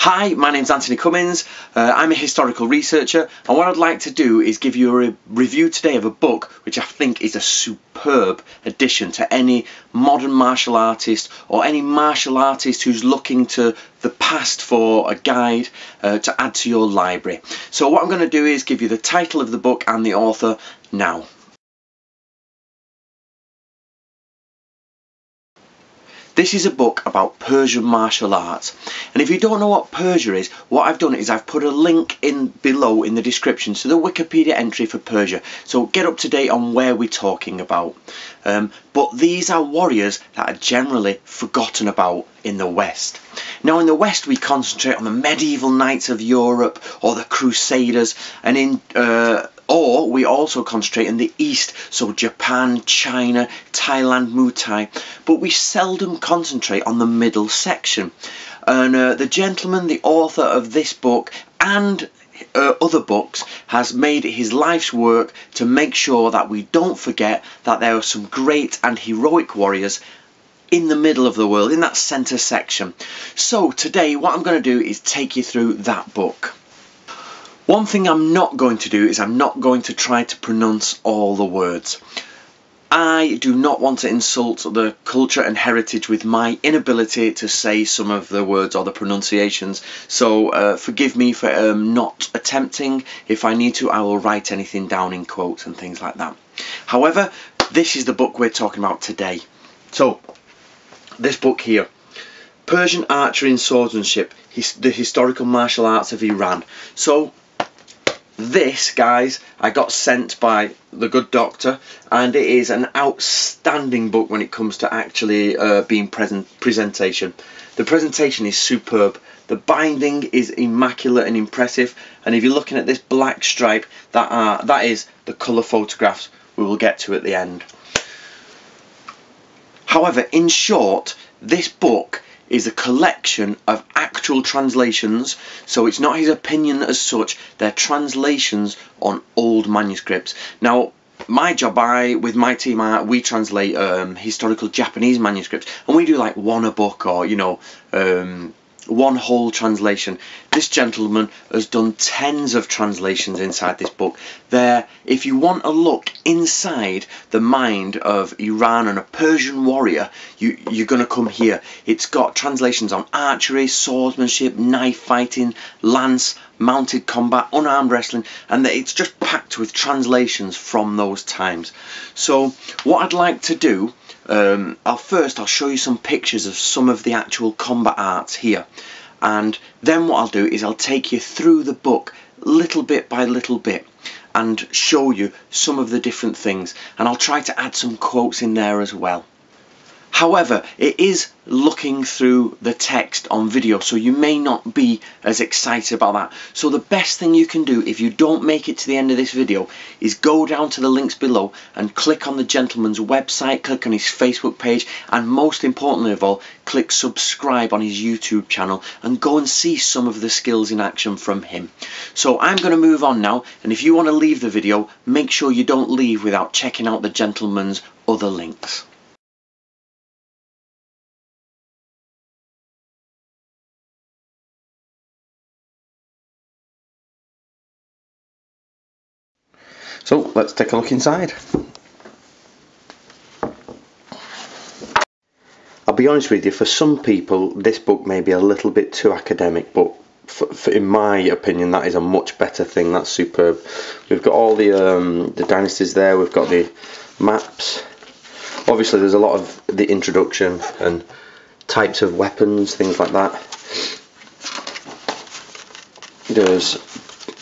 Hi, my name's Anthony Cummins. I'm a historical researcher, and what I'd like to do is give you a review today of a book which I think is a superb addition to any modern martial artist or any martial artist who's looking to the past for a guide to add to your library. So what I'm going to do is give you the title of the book and the author now. This is a book about Persian martial arts, and if you don't know what Persia is, what I've done is I've put a link in below in the description to the Wikipedia entry for Persia, so get up to date on where we're talking about. But these are warriors that are generally forgotten about in the West. Now in the West we concentrate on the medieval knights of Europe or the Crusaders, and or we also concentrate in the East, so Japan, China, Thailand, Muay Thai, but we seldom concentrate on the middle section. And the gentleman, the author of this book and other books, has made it his life's work to make sure that we don't forget that there are some great and heroic warriors in the middle of the world, in that centre section. So today what I'm going to do is take you through that book. One thing I'm not going to do is I'm not going to try to pronounce all the words. I do not want to insult the culture and heritage with my inability to say some of the words or the pronunciations, so forgive me for not attempting. If I need to, I will write anything down in quotes and things like that. However, this is the book we're talking about today. So, this book here, Persian Archery and Swordsmanship, the Historical Martial Arts of Iran. So, this, guys, I got sent by the good doctor, and it is an outstanding book when it comes to actually being presentation. The presentation is superb. The binding is immaculate and impressive, and if you're looking at this black stripe, that is the colour photographs we will get to at the end. However, in short, this book is a collection of actual translations, so it's not his opinion as such, they're translations on old manuscripts. Now my job, with my team, we translate historical Japanese manuscripts, and we do like one a book, or you know, one whole translation. This gentleman has done tens of translations inside this book. If you want a look inside the mind of Iran and a Persian warrior, you're going to come here. It's got translations on archery, swordsmanship, knife fighting, lance, mounted combat, unarmed wrestling, and it's just packed with translations from those times. So what I'd like to do, I'll show you some pictures of some of the actual combat arts here, and then what I'll do is I'll take you through the book little bit by little bit and show you some of the different things, and I'll try to add some quotes in there as well. However, it is looking through the text on video, so you may not be as excited about that. So the best thing you can do if you don't make it to the end of this video is go down to the links below and click on the gentleman's website, click on his Facebook page, and most importantly of all, click subscribe on his YouTube channel and go and see some of the skills in action from him. So I'm going to move on now, and if you want to leave the video, make sure you don't leave without checking out the gentleman's other links. So let's take a look inside. I'll be honest with you, for some people this book may be a little bit too academic, but in my opinion that is a much better thing. That's superb. We've got all the dynasties there, we've got the maps. Obviously there's a lot of the introduction and types of weapons, things like that. There's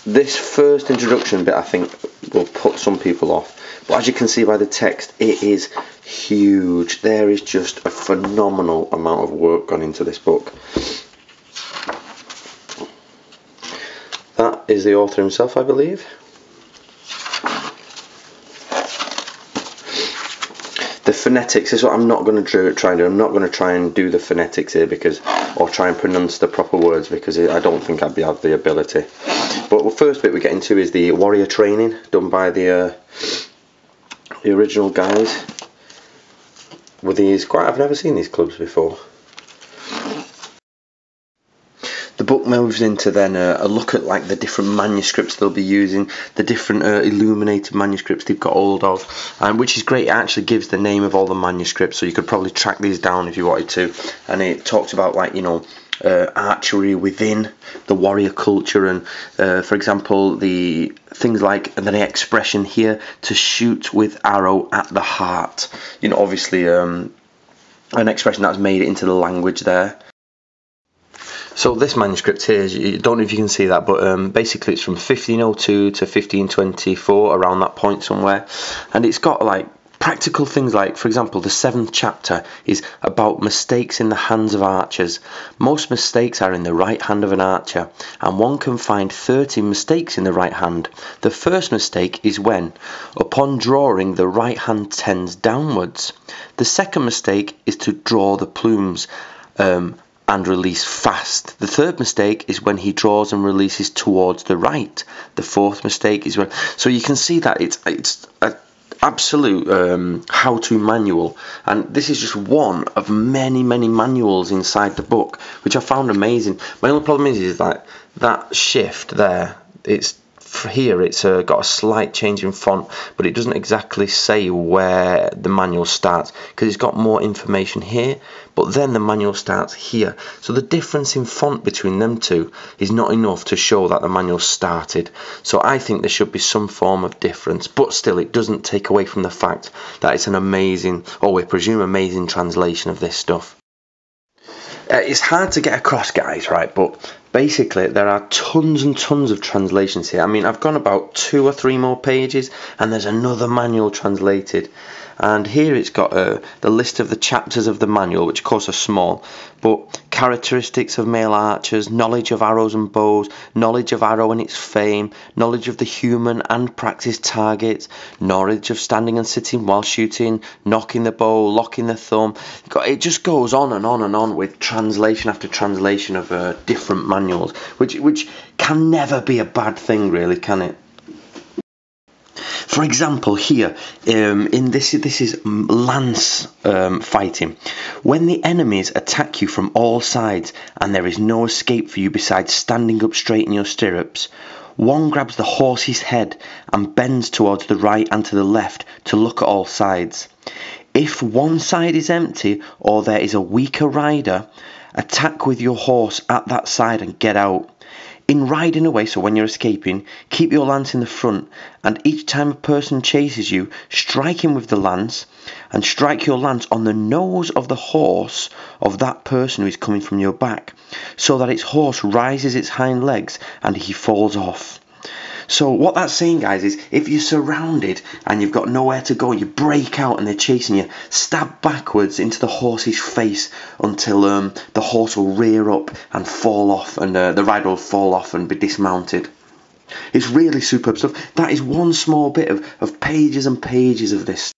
this first introduction bit, I think, will put some people off, but as you can see by the text, it is huge. There is just a phenomenal amount of work gone into this book. That is the author himself, I believe. The phonetics is what I'm not going to try and do. I'm not going to try and do the phonetics here or try and pronounce the proper words, because I don't think I'd have the ability. But the first bit we get into is the warrior training done by the original guys. With these, I've never seen these clubs before. The book moves into then a look at like the different manuscripts they'll be using, the different illuminated manuscripts they've got hold of, which is great. It actually gives the name of all the manuscripts, so you could probably track these down if you wanted to. And it talks about, like, you know, archery within the warrior culture, and for example the things like, and then the expression here, to shoot with arrow at the heart, you know, obviously an expression that's made it into the language there. So this manuscript here, I don't know if you can see that, but basically it's from 1502 to 1524, around that point somewhere, and it's got like practical things like, for example, the 7th chapter is about mistakes in the hands of archers. Most mistakes are in the right hand of an archer, and one can find 30 mistakes in the right hand. The first mistake is when, upon drawing, the right hand tends downwards. The second mistake is to draw the plumes and release fast. The third mistake is when he draws and releases towards the right. The fourth mistake is when... So you can see that it's a absolute how-to manual, and this is just one of many manuals inside the book, which I found amazing. My only problem is that shift there, it's here, it's got a slight change in font, but it doesn't exactly say where the manual starts, because it's got more information here, but then the manual starts here. So the difference in font between them two is not enough to show that the manual started. So I think there should be some form of difference, but still it doesn't take away from the fact that it's an amazing, or we presume amazing, translation of this stuff. It's hard to get across, guys, right? But basically there are tons and tons of translations here. I mean, I've gone about 2 or 3 more pages and there's another manual translated, and here it's got the list of the chapters of the manual, which of course are small, but characteristics of male archers, knowledge of arrows and bows, knowledge of arrow and its fame, knowledge of the human and practice targets, knowledge of standing and sitting while shooting, knocking the bow, locking the thumb. It just goes on and on and on with translation after translation of different manuals, which can never be a bad thing, really, can it? For example, here in this is lance fighting. When the enemies attack you from all sides and there is no escape for you besides standing up straight in your stirrups, one grabs the horse's head and bends towards the right and to the left to look at all sides. If one side is empty or there is a weaker rider, attack with your horse at that side and get out. In riding away, so when you're escaping, keep your lance in the front, and each time a person chases you, strike him with the lance, and strike your lance on the nose of the horse of that person who is coming from your back, so that its horse rises its hind legs and he falls off. So what that's saying, guys, is if you're surrounded and you've got nowhere to go, you break out and they're chasing you, stab backwards into the horse's face until the horse will rear up and fall off, and the rider will fall off and be dismounted. It's really superb stuff. That is one small bit of pages and pages of this.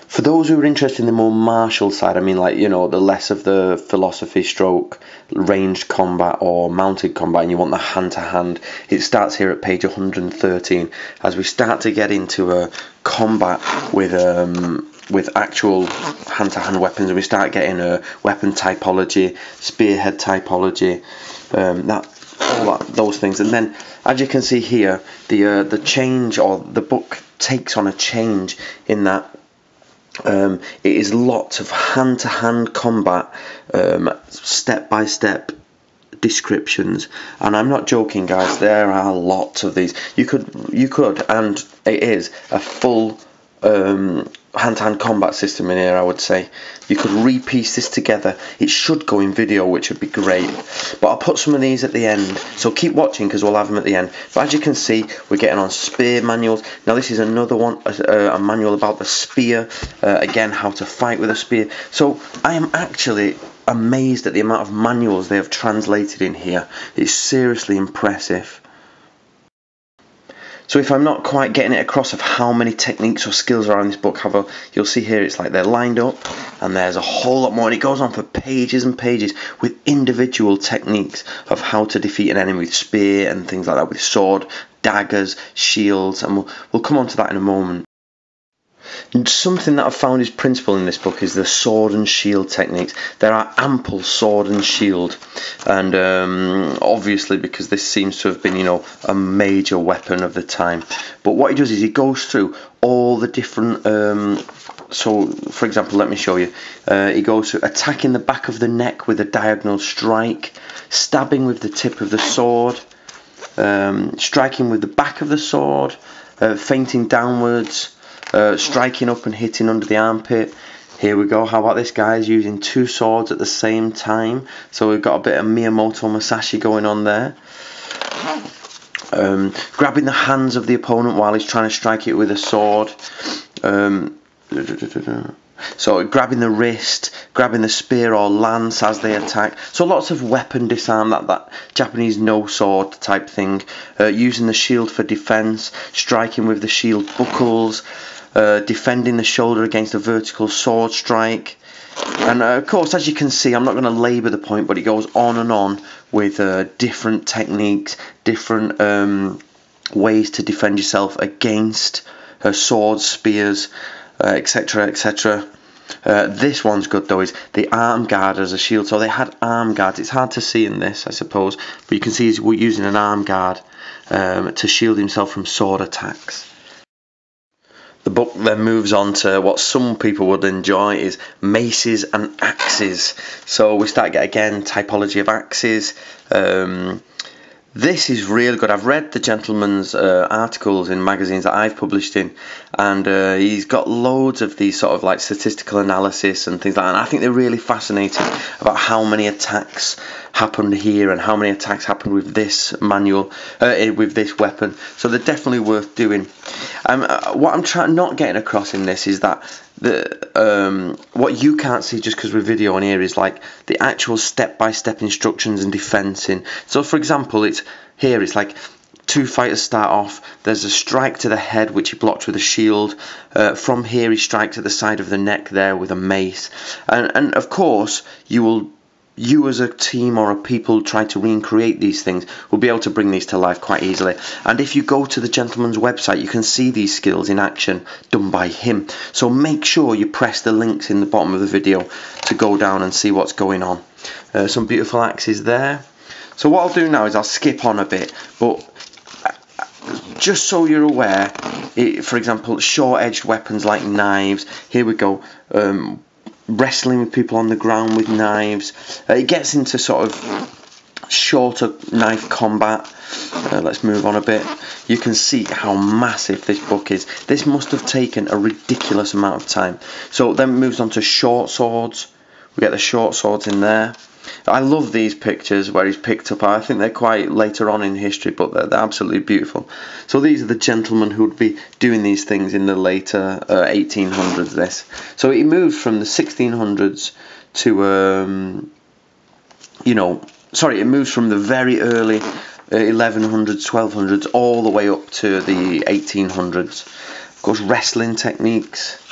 For those who are interested in the more martial side, I mean, like, you know, the less of the philosophy stroke, ranged combat or mounted combat, and you want the hand-to-hand, it starts here at page 113, as we start to get into combat with actual hand-to-hand weapons, and we start getting weapon typology, spearhead typology, those things. And then, as you can see here, the change, or the book takes on a change in that it is lots of hand-to-hand combat, step-by-step descriptions, and I'm not joking, guys, there are lots of these. You could, and it is a full hand-to-hand combat system in here, I would say. You could repiece this together. It should go in video, which would be great, but I'll put some of these at the end, so keep watching because we'll have them at the end. But as you can see, we're getting on spear manuals. Now this is another one, a manual about the spear, again, how to fight with a spear. So I am actually amazed at the amount of manuals they have translated in here. It's seriously impressive. So if I'm not quite getting it across of how many techniques or skills are in this book, you'll see here it's like they're lined up and there's a whole lot more, and it goes on for pages and pages with individual techniques of how to defeat an enemy with spear and things like that, with sword, daggers, shields, and we'll come on to that in a moment. And something that I've found is principal in this book is the sword and shield techniques. There are ample sword and shield, and obviously because this seems to have been, you know, a major weapon of the time. But what he does is he goes through all the different so for example, let me show you. He goes through attacking the back of the neck with a diagonal strike, stabbing with the tip of the sword, striking with the back of the sword, feinting downwards, striking up and hitting under the armpit. Here we go. How about this guy's using two swords at the same time? So we've got a bit of Miyamoto Musashi going on there. Grabbing the hands of the opponent while he's trying to strike it with a sword. So grabbing the wrist, grabbing the spear or lance as they attack. So lots of weapon disarm, that Japanese no sword type thing. Using the shield for defense, striking with the shield buckles, defending the shoulder against a vertical sword strike. And of course, as you can see, I'm not going to labour the point, but it goes on and on with different techniques, different ways to defend yourself against swords, spears, etc, etc. This one's good though, is the arm guard as a shield. So they had arm guards. It's hard to see in this, I suppose, but you can see he's using an arm guard to shield himself from sword attacks. The book then moves on to what some people would enjoy is maces and axes. So we start again typology of axes. This is really good. I've read the gentleman's articles in magazines that I've published in, and he's got loads of these sort of like statistical analysis and things like that. And I think they're really fascinating about how many attacks happened here and how many attacks happened with this manual, with this weapon. So they're definitely worth doing. What I'm not getting across in this is that what you can't see just because we're videoing here is like the actual step-by-step instructions and defensing. So for example, it's like two fighters start off, there's a strike to the head which he blocks with a shield. From here he strikes at the side of the neck there with a mace, and of course you as a team or a people try to recreate these things will be able to bring these to life quite easily. And if you go to the gentleman's website, you can see these skills in action done by him. So make sure you press the links in the bottom of the video to go down and see what's going on. Some beautiful axes there. So what I'll do now is I'll skip on a bit, but just so you're aware, for example, short-edged weapons like knives. Here we go. Wrestling with people on the ground with knives. It gets into sort of shorter knife combat. Let's move on a bit. You can see how massive this book is. This must have taken a ridiculous amount of time. So then it moves on to short swords. We get the short swords in there. I love these pictures where he's picked up. I think they're quite later on in history, but they're absolutely beautiful. So these are the gentlemen who would be doing these things in the later 1800s. This. So he moved from the 1600s to, it moves from the very early 1100s, 1200s, all the way up to the 1800s. Of course, wrestling techniques.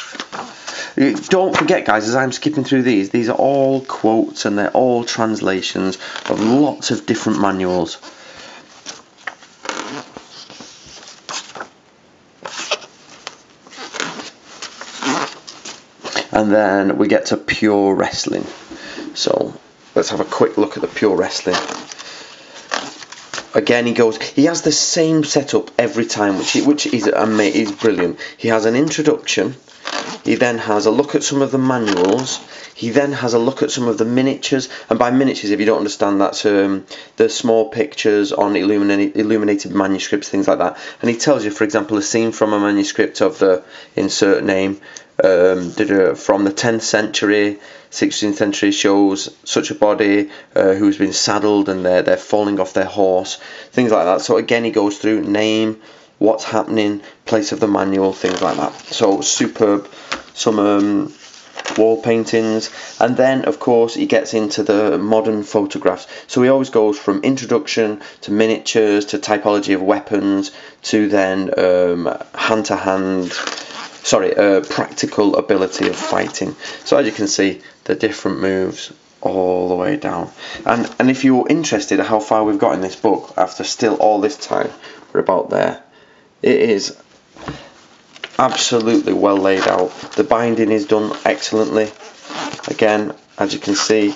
Don't forget, guys, as I'm skipping through these are all quotes and they're all translations of lots of different manuals. And then we get to pure wrestling. So let's have a quick look at the pure wrestling. Again, he has the same setup every time, which is brilliant. He has an introduction. He then has a look at some of the manuals. He then has a look at some of the miniatures, and by miniatures, if you don't understand, that's the small pictures on illuminated manuscripts, things like that. And he tells you, for example, a scene from a manuscript of the insert name from the 10th century, 16th century shows such a body who's been saddled and they're falling off their horse, things like that. So again, he goes through name, what's happening, place of the manual, things like that. So superb. Some wall paintings, and then of course he gets into the modern photographs. So he always goes from introduction to miniatures to typology of weapons to then practical ability of fighting. So as you can see, the different moves all the way down. And if you're interested in how far we've got in this book after still all this time, we're about there. It is absolutely well laid out. The binding is done excellently. Again, as you can see,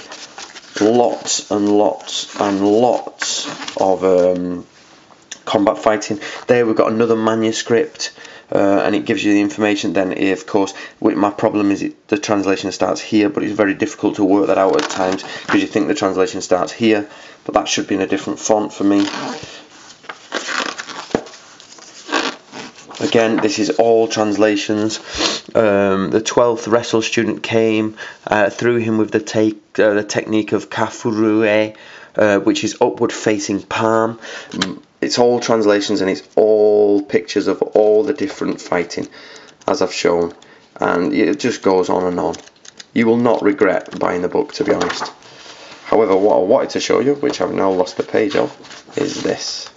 lots and lots and lots of combat fighting. There we've got another manuscript, and it gives you the information. Then here, of course, my problem is the translation starts here, but it's very difficult to work that out at times because you think the translation starts here, but that should be in a different font for me. Again, this is all translations. The 12th wrestle student came, threw him with the technique of kafurue, which is upward facing palm. It's all translations, and it's all pictures of all the different fighting, as I've shown, and it just goes on and on. You will not regret buying the book, to be honest. However, what I wanted to show you, which I've now lost the page of, is this.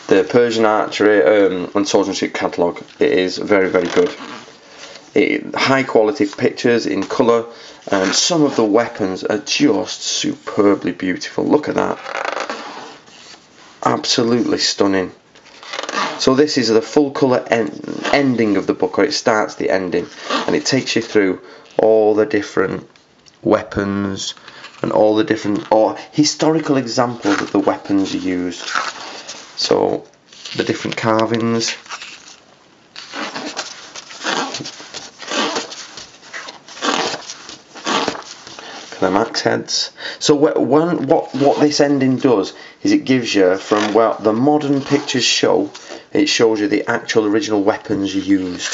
The Persian Archery and Swordsmanship catalogue. It is very, very good. High quality pictures in colour, and some of the weapons are just superbly beautiful. Look at that. Absolutely stunning. So this is the full colour ending of the book, or it starts the ending, and it takes you through all the different weapons and all the different historical examples of the weapons used. So the different carvings. Them axe heads. So what this ending does is it gives you, from what the modern pictures show, it shows you the actual original weapons used.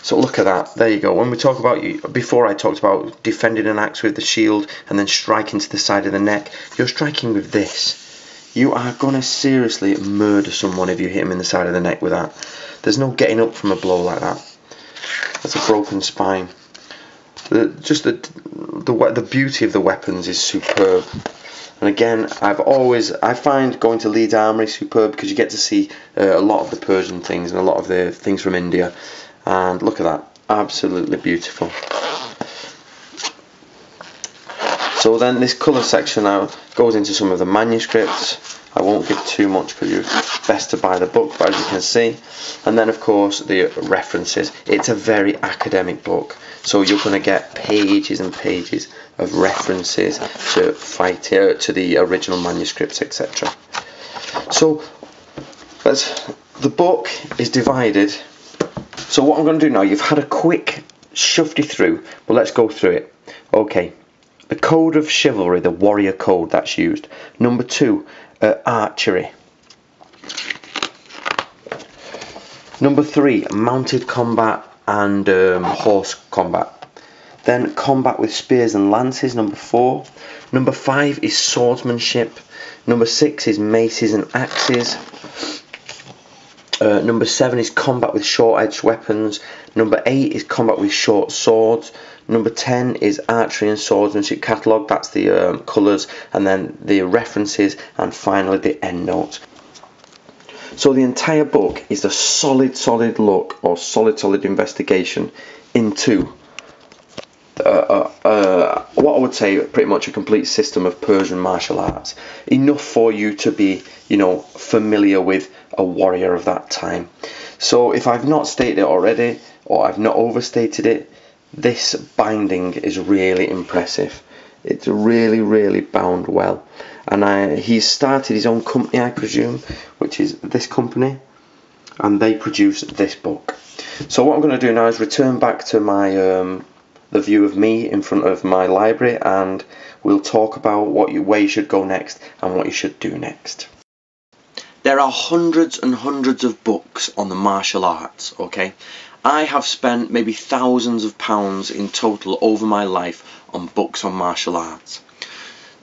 So look at that. There you go. When we talk about, before I talked about defending an axe with the shield and then striking to the side of the neck, you're striking with this. You are going to seriously murder someone if you hit him in the side of the neck with that. There's no getting up from a blow like that. That's a broken spine. The beauty of the weapons is superb. And again, I find going to Leeds Armory superb because you get to see a lot of the Persian things and a lot of the things from India. And look at that, absolutely beautiful. So then this colour section now goes into some of the manuscripts. I won't give too much because it's best to buy the book, but as you can see. And then of course the references. It's a very academic book, so you're going to get pages and pages of references to the original manuscripts, etc. So the book is divided. So what I'm going to do now, you've had a quick shufty through, but let's go through it. Okay, the Code of Chivalry, the warrior code that's used. Number 2, archery. Number 3, mounted combat and horse combat. Then combat with spears and lances, number 4. Number 5 is swordsmanship. Number 6 is maces and axes. Number 7 is combat with short-edged weapons. Number 8 is combat with short swords. Number 10 is archery and swordsmanship catalogue. That's the colours, and then the references, and finally the endnotes. So the entire book is a solid look, or solid investigation into what I would say pretty much a complete system of Persian martial arts. Enough for you to be, familiar with a warrior of that time. So if I've not stated it already, or I've not overstated it, this binding is really impressive. It's really bound well. And he's started his own company, I presume, which is this company, and they produce this book. So what I'm going to do now is return back to my the view of me in front of my library, and we'll talk about where you should go next and what you should do next. There are hundreds and hundreds of books on the martial arts, okay? I have spent maybe thousands of pounds in total over my life on books on martial arts.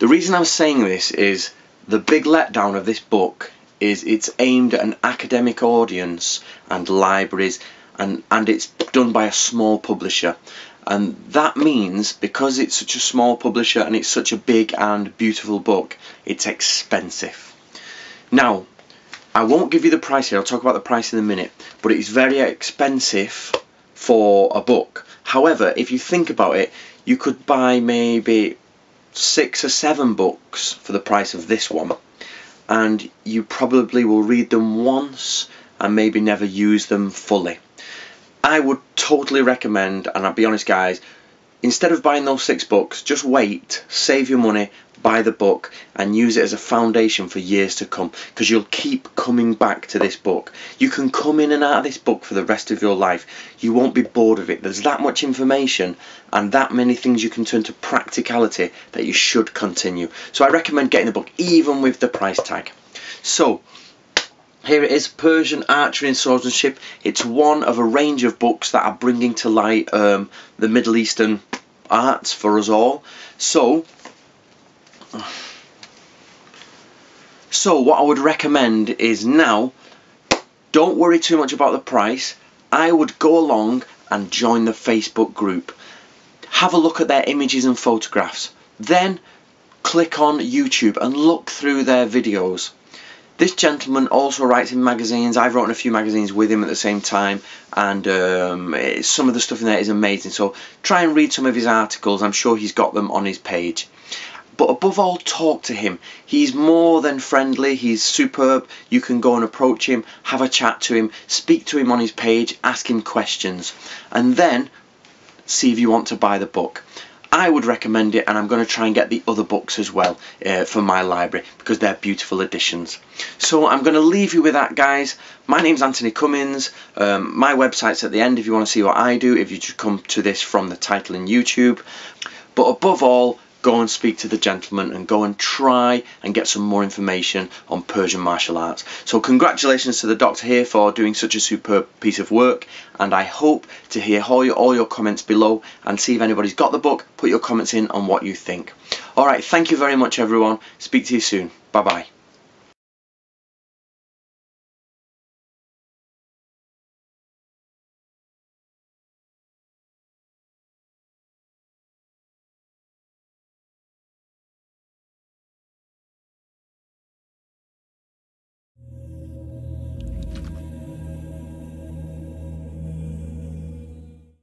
The reason I'm saying this is the big letdown of this book is it's aimed at an academic audience and libraries, and it's done by a small publisher. And that means, because it's such a small publisher and it's such a big and beautiful book, it's expensive. Now, I won't give you the price here, I'll talk about the price in a minute, but it's very expensive for a book. However, if you think about it, you could buy maybe 6 or 7 books for the price of this one, and you probably will read them once and maybe never use them fully. I would totally recommend, and I'll be honest guys, instead of buying those 6 books, just wait, save your money, buy the book and use it as a foundation for years to come, because you'll keep coming back to this book. You can come in and out of this book for the rest of your life. You won't be bored of it. There's that much information and that many things you can turn to practicality that you should continue. So I recommend getting the book even with the price tag. So here it is, Persian Archery and Swordsmanship. It's one of a range of books that are bringing to light the Middle Eastern arts for us all. So what I would recommend is, now, don't worry too much about the price. I would go along and join the Facebook group. Have a look at their images and photographs. Then click on YouTube and look through their videos. This gentleman also writes in magazines. I've written a few magazines with him at the same time, and some of the stuff in there is amazing. So try and read some of his articles. I'm sure he's got them on his page. But above all, talk to him. He's more than friendly. He's superb. You can go and approach him, have a chat to him, speak to him on his page, ask him questions, and then see if you want to buy the book. I would recommend it, and I'm going to try and get the other books as well for my library, because they're beautiful additions. So I'm going to leave you with that, guys. My name's Anthony Cummins. My website's at the end if you want to see what I do, if you just come to this from the title in YouTube. But above all, go and speak to the gentleman and go and try and get some more information on Persian martial arts. So congratulations to the doctor here for doing such a superb piece of work, and I hope to hear all your comments below and see if anybody's got the book. Put your comments in on what you think. Alright, thank you very much everyone. Speak to you soon. Bye bye.